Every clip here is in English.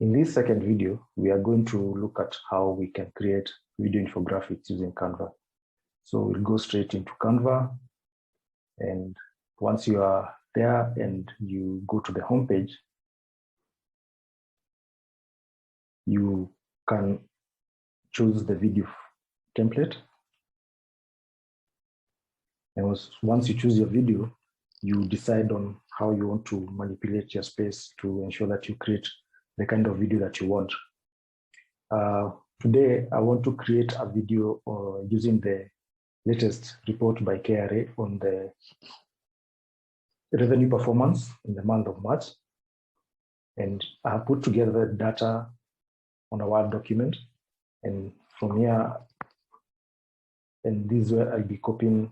In this second video, we are going to look at how we can create video infographics using Canva. So we'll go straight into Canva, and once you are there and you go to the home page, you can choose the video template. And once you choose your video, you decide on how you want to manipulate your space to ensure that you create the kind of video that you want. Today, I want to create a video using the latest report by KRA on the revenue performance in the month of March. And I have put together data on a Word document. And from here, and this is where I'll be copying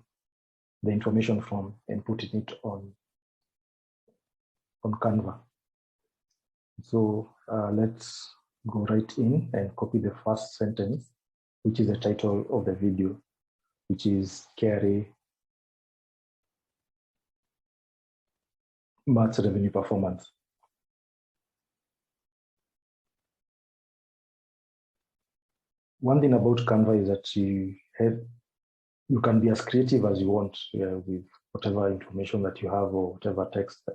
the information from and putting it on Canva. So let's go right in and copy the first sentence, which is the title of the video, which is KRA March revenue performance. One thing about Canva is that you can be as creative as you want with whatever information that you have or whatever text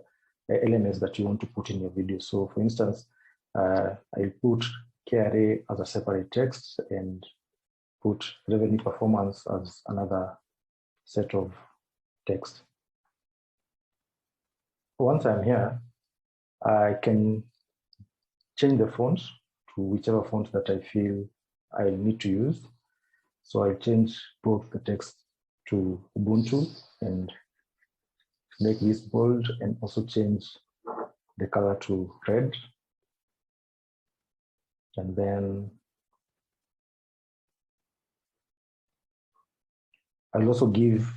elements that you want to put in your video. So for instance, I put KRA as a separate text and put revenue performance as another set of text. Once I'm here, I can change the font to whichever font that I feel I need to use. So I change both the text to Ubuntu and make this bold, and also change the color to red. And then I'll also give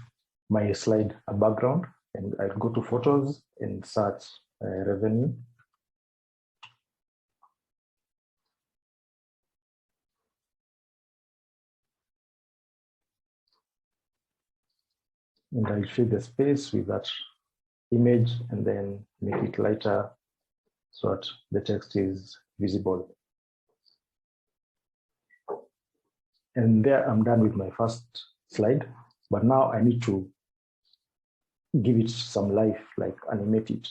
my slide a background, and I'll go to photos and search revenue. And I'll fill the space with that image and then make it lighter so that the text is visible. And there I'm done with my first slide, but now I need to give it some life, like animate it.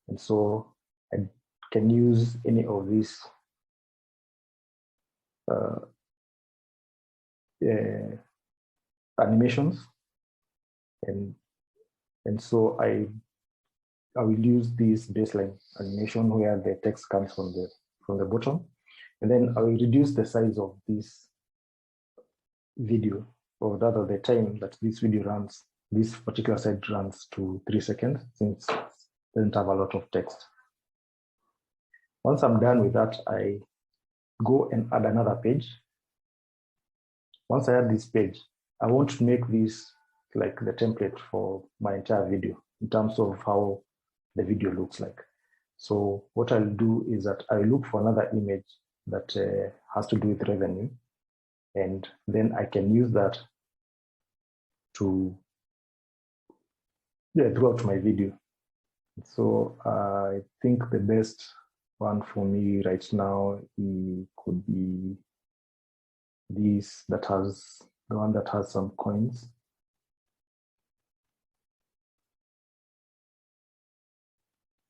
And so I can use any of these animations. And so I will use this baseline animation where the text comes from the bottom, and then I will reduce the size of this video, or rather the time that this video runs, this particular slide runs, to 3 seconds, since it doesn't have a lot of text. Once I'm done with that, I go and add another page. Once I add this page, I want to make this like the template for my entire video in terms of how the video looks like. So what I'll do is that I look for another image that has to do with revenue, and then I can use that to throughout my video. So I think the best one for me right now could be this, the one that has some coins.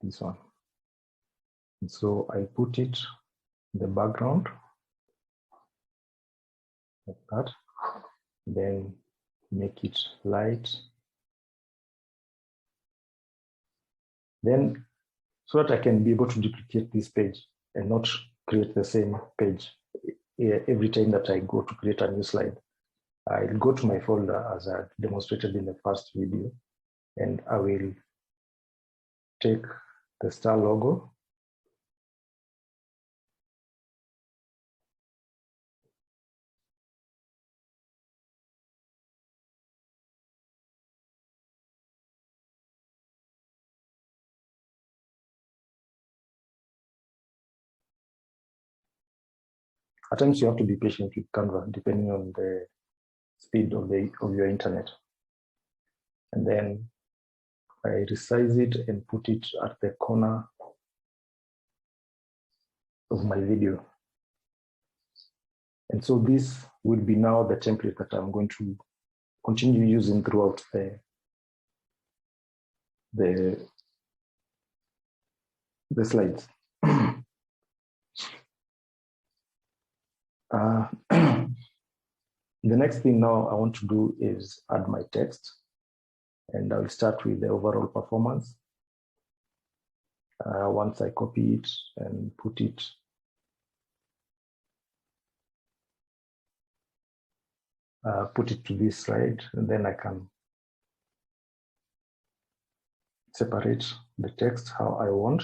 This one. And so I put it in the background like that, then make it light. Then, so that I can be able to duplicate this page and not create the same page every time that I go to create a new slide, I'll go to my folder as I demonstrated in the first video, and I will take the star logo, at times you have to be patient with Canva depending on the speed of your internet. And then I resize it and put it at the corner of my video. And so this will be now the template that I'm going to continue using throughout the slides. The next thing now I want to do is add my text, and I'll start with the overall performance. Once I copy it and put it to this slide, and then I can separate the text how I want.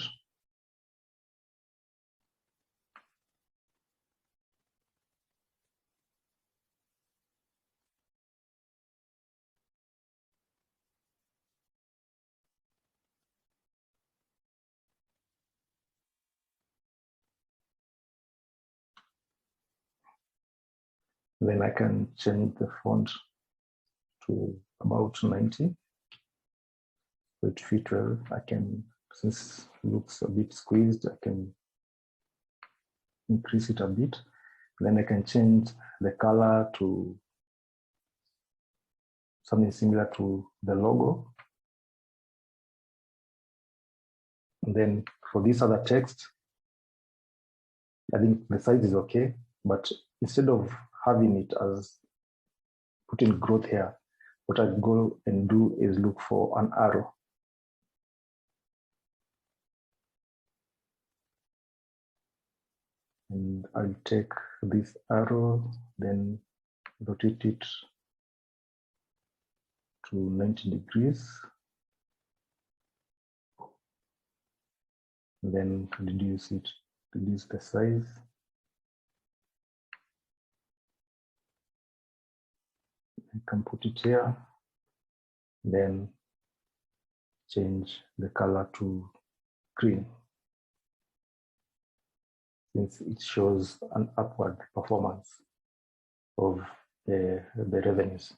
Then I can change the font to about 90. So it fit well. I can, since it looks a bit squeezed, I can increase it a bit. Then I can change the color to something similar to the logo. And then for this other text, I think the size is okay, but instead of having it as putting growth here, what I go and do is look for an arrow. And I'll take this arrow, then rotate it to 90 degrees. Then reduce the size. I can put it here, then change the color to green, since it shows an upward performance of the revenues.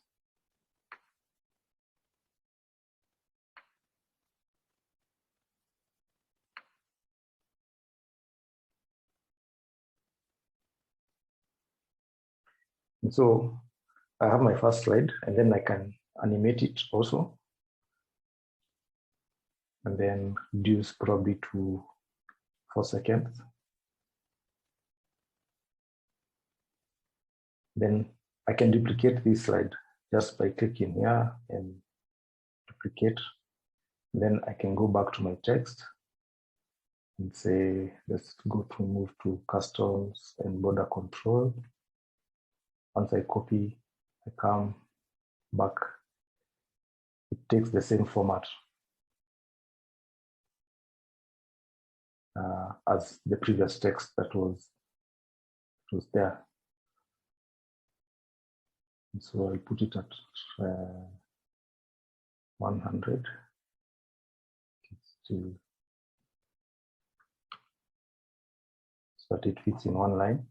And so I have my first slide, and then I can animate it also, and then reduce probably to 4 seconds. Then I can duplicate this slide just by clicking here and duplicate. Then I can go back to my text and say, let's go to move to customs and border control. Once I copy, I come back. It takes the same format as the previous text that was there. And so I'll put it at 100. So that it fits in one line.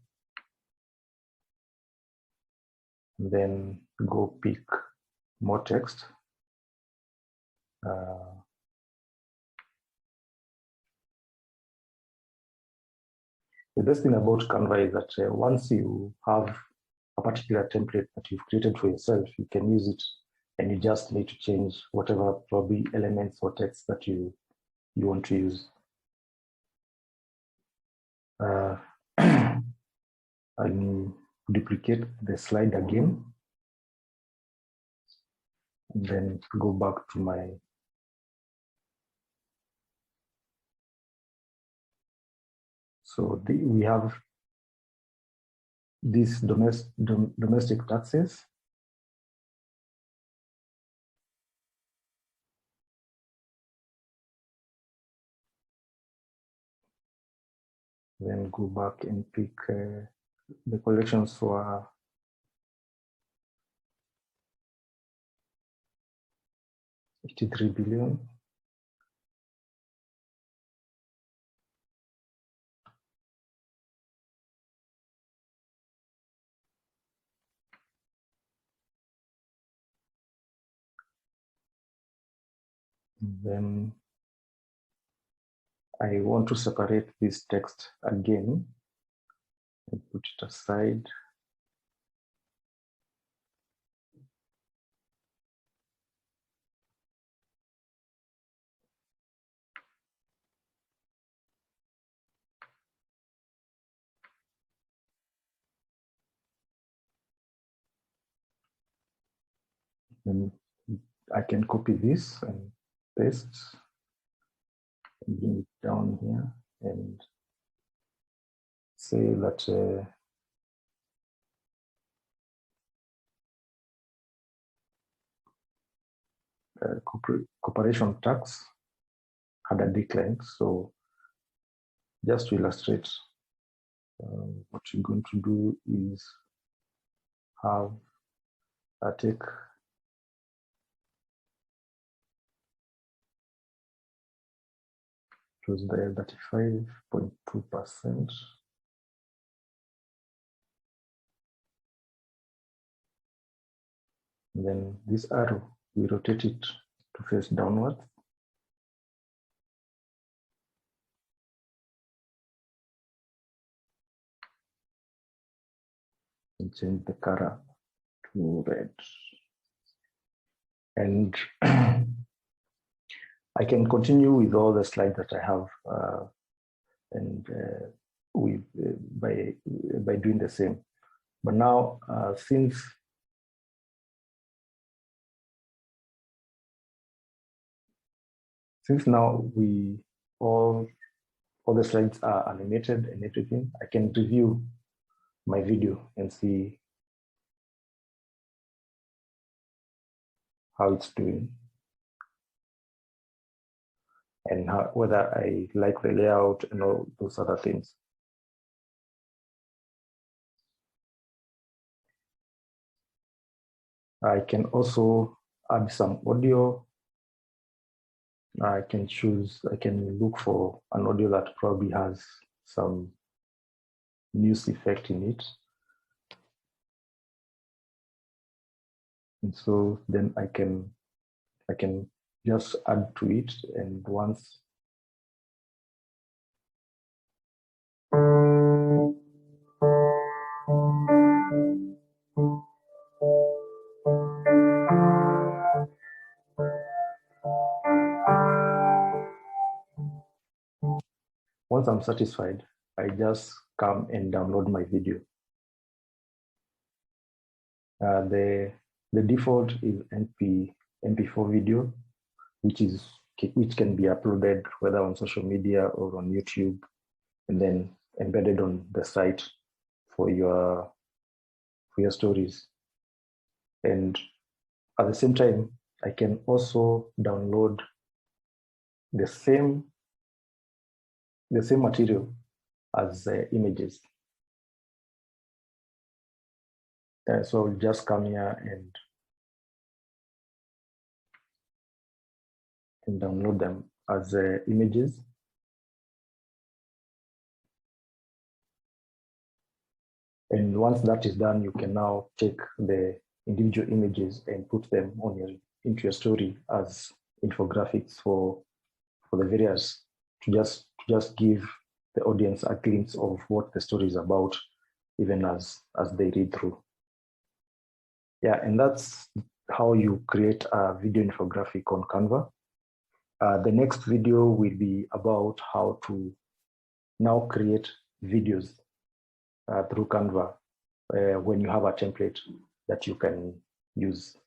And then go pick more text. The best thing about Canva is that once you have a particular template that you've created for yourself, you can use it, and you just need to change whatever probably elements or text that you want to use. I'll duplicate the slide again, and then go back to my we have these domestic taxes. Then go back and pick the collections for 83 billion. And then I want to separate this text again and put it aside. And I can copy this and paste and bring it down here and say that corporation tax had a decline. So just to illustrate, what you're going to do is have a take was there 35.2%. Then this arrow, we rotate it to face downwards. And change the color to red. And I can continue with all the slides that I have by doing the same. But now, since now all the slides are animated and everything, I can review my video and see how it's doing and whether I like the layout and all those other things. I can also add some audio. I can look for an audio that probably has some news effect in it. And so then I can just add to it, and once I'm satisfied, I just come and download my video. The default is MP4 video, which can be uploaded whether on social media or on YouTube, and then embedded on the site for your stories. And at the same time, I can also download the same material as images. So I'll just come here and download them as images. And once that is done, you can now take the individual images and put them into your story as infographics for the various, to just give the audience a glimpse of what the story is about, even as they read through. Yeah, and that's how you create a video infographic on Canva. The next video will be about how to now create videos through Canva when you have a template that you can use.